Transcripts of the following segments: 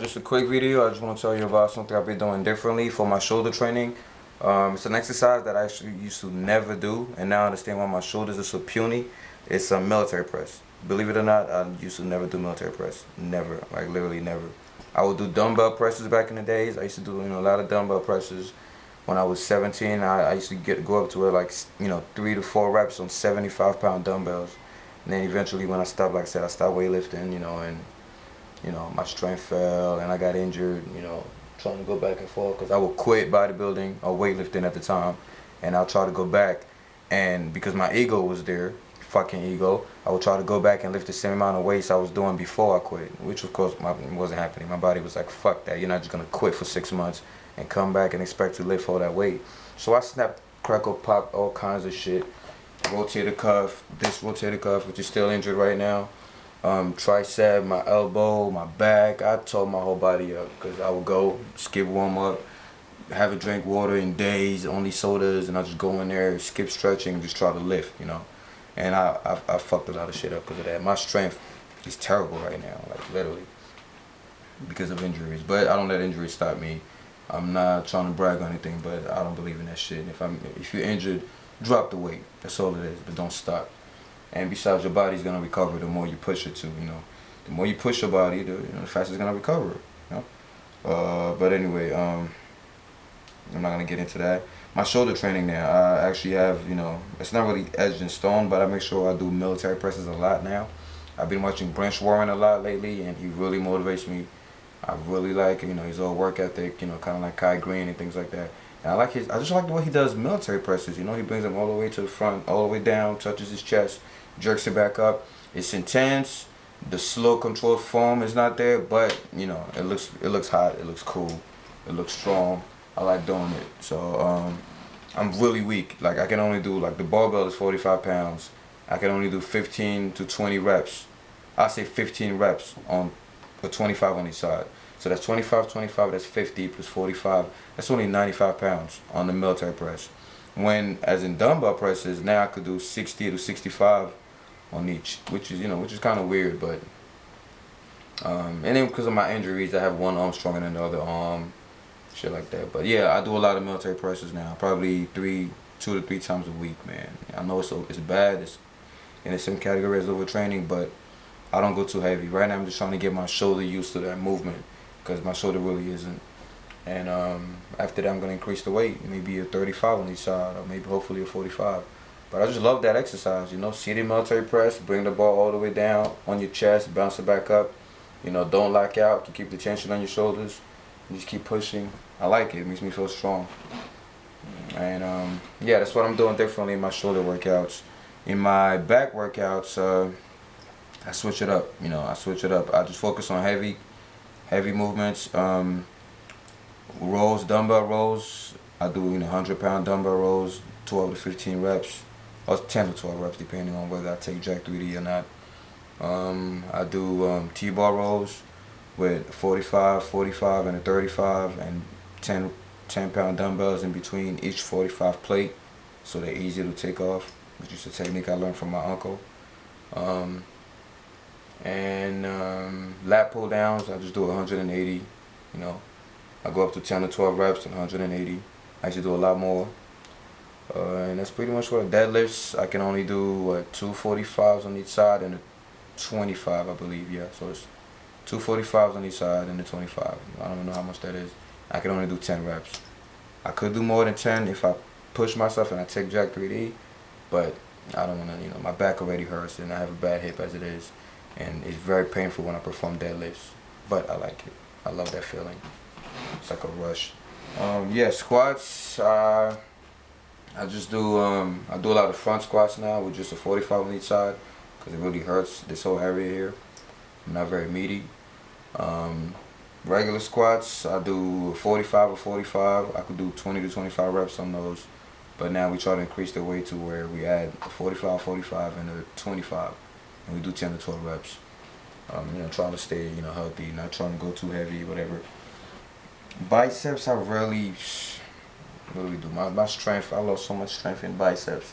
Just a quick video. I just want to tell you about something I've been doing differently for my shoulder training. It's an exercise that I actually used to never do, and now I understand why my shoulders are so puny. It's a military press. Believe it or not, I used to never do military press. Never, like literally never. I would do dumbbell presses back in the days. I used to do a lot of dumbbell presses. When I was 17, I used to go up to like 3 to 4 reps on 75-pound dumbbells. And then eventually, when I stopped, like I said, I stopped weightlifting, and my strength fell and I got injured, trying to go back and forth because I would quit bodybuilding or weightlifting at the time, and I'll try to go back, and because my ego was there, fucking ego, I would try to go back and lift the same amount of weights I was doing before I quit, which of course wasn't happening. My body was like, fuck that, you're not just gonna quit for 6 months and come back and expect to lift all that weight. So I snapped, crackle, popped all kinds of shit, rotator cuff, this rotator cuff, which is still injured right now. Tricep, my elbow, my back. I tore my whole body up because I would go, skip warm up, haven't drank water in days, only sodas, and I just go in there, skip stretching, just try to lift, And I fucked a lot of shit up because of that. My strength is terrible right now, like literally, because of injuries. But I don't let injuries stop me. I'm not trying to brag or anything, but I don't believe in that shit. If you're injured, drop the weight. That's all it is, but don't stop. And besides, your body's gonna recover the more you push it to, The more you push your body, the faster it's gonna recover, But anyway, I'm not gonna get into that. My shoulder training now, I actually have, it's not really edged in stone, but I make sure I do military presses a lot now. I've been watching Branch Warren a lot lately, and he really motivates me. I really like, his old work ethic, kind of like Kai Green and things like that. And I just like the way he does military presses, he brings them all the way to the front, all the way down, touches his chest, jerks it back up. It's intense. The slow controlled form is not there, but it looks hot, it looks cool, it looks strong. I like doing it. So I'm really weak. Like I can only do, like, the barbell is 45 pounds. I can only do 15 to 20 reps. I say 15 reps on a 25 on each side. So that's 25, 25, that's 50 plus 45. That's only 95 pounds on the military press. When, as in dumbbell presses, now I could do 60 to 65 on each, which is kind of weird, but and then because of my injuries, I have one arm stronger than the other arm, shit like that. But yeah, I do a lot of military presses now, probably 2 to 3 times a week, man. I know it's bad, it's in some categories of overtraining, but I don't go too heavy. Right now, I'm just trying to get my shoulder used to that movement because my shoulder really isn't. And after that, I'm gonna increase the weight, maybe a 35 on each side, or maybe hopefully a 45. But I just love that exercise, seated military press, bring the ball all the way down on your chest, bounce it back up. Don't lock out, to keep the tension on your shoulders, and just keep pushing. I like it. It makes me feel strong. And yeah, that's what I'm doing differently in my shoulder workouts. In my back workouts, I switch it up. I just focus on heavy movements. Rows, dumbbell rows. I do 100-pound dumbbell rows, 12 to 15 reps, or 10 to 12 reps depending on whether I take Jack 3D or not. I do T-bar rows with 45, 45, and a 35, and 10-pound dumbbells in between each 45 plate, so they're easy to take off, which is a technique I learned from my uncle. And lat pull downs, I just do 180. I go up to 10 to 12 reps and 180. I used to do a lot more. And that's pretty much what deadlifts. I can only do 245s on each side and a 25, I believe. Yeah, so it's 245s on each side and a 25. I don't know how much that is. I can only do 10 reps. I could do more than 10 if I push myself and I take Jack 3D, but I don't want to. My back already hurts and I have a bad hip as it is, and it's very painful when I perform deadlifts. But I like it. I love that feeling. It's like a rush. Yeah, squats. I just do I do a lot of front squats now with just a 45 on each side because it really hurts this whole area here. I'm not very meaty. Regular squats, I do 45 or 45. I could do 20 to 25 reps on those, but now we try to increase the weight to where we add a 45, 45, and a 25, and we do 10 to 12 reps. Trying to stay healthy, not trying to go too heavy, whatever. Biceps, I really do. My strength, I lost so much strength in biceps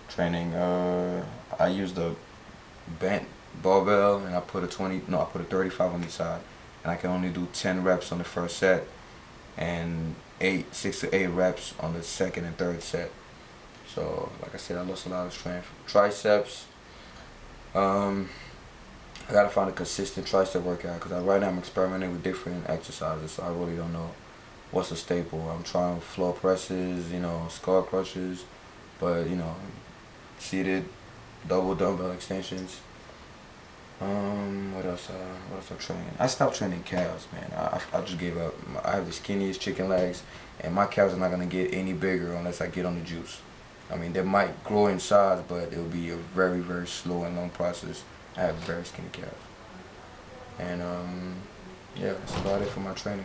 training. I used the bent barbell and I put a 35 on each side, and I can only do 10 reps on the first set, and 6 to 8 reps on the second and third set. So, like I said, I lost a lot of strength. Triceps, I gotta find a consistent tricep workout because right now I'm experimenting with different exercises, so I really don't know what's a staple. I'm trying floor presses, skull crushes, but seated, double dumbbell extensions. What else? What else I'm training? I stopped training calves, man. I just gave up. I have the skinniest chicken legs, and my calves are not gonna get any bigger unless I get on the juice. I mean, they might grow in size, but it'll be a very, very slow and long process. I have very skinny calves, and yeah, that's about it for my training.